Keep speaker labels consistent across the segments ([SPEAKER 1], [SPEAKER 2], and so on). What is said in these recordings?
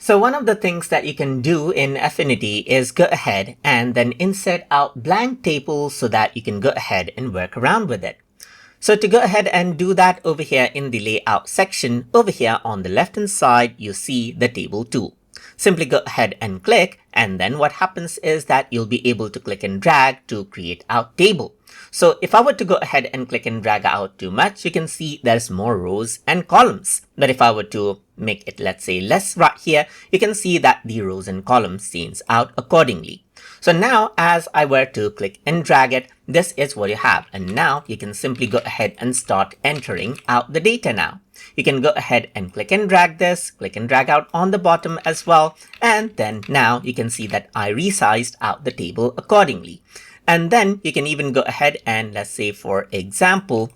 [SPEAKER 1] So one of the things that you can do in Affinity is go ahead and then insert out blank tables so that you can go ahead and work around with it. So to go ahead and do that over here in the layout section, over here on the left hand side, you see the table tool. Simply go ahead and click, and then what happens is that you'll be able to click and drag to create out table. So if I were to go ahead and click and drag out too much, you can see there's more rows and columns. But if I were to make it, let's say, less right here, you can see that the rows and columns stands out accordingly. So now as I were to click and drag it, this is what you have. And now you can simply go ahead and start entering out the data now. You can go ahead and click and drag this, click and drag out on the bottom as well. And then now you can see that I resized out the table accordingly. And then you can even go ahead and, let's say for example,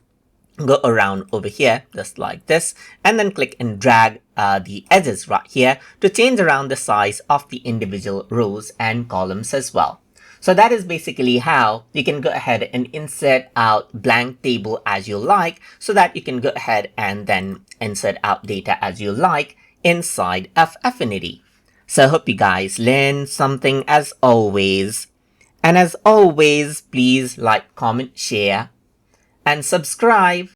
[SPEAKER 1] go around over here just like this, and then click and drag the edges right here to change around the size of the individual rows and columns as well. So that is basically how you can go ahead and insert out blank table as you like, so that you can go ahead and then insert out data as you like inside of Affinity. So I hope you guys learned something as always. And as always, please like, comment, share, and subscribe.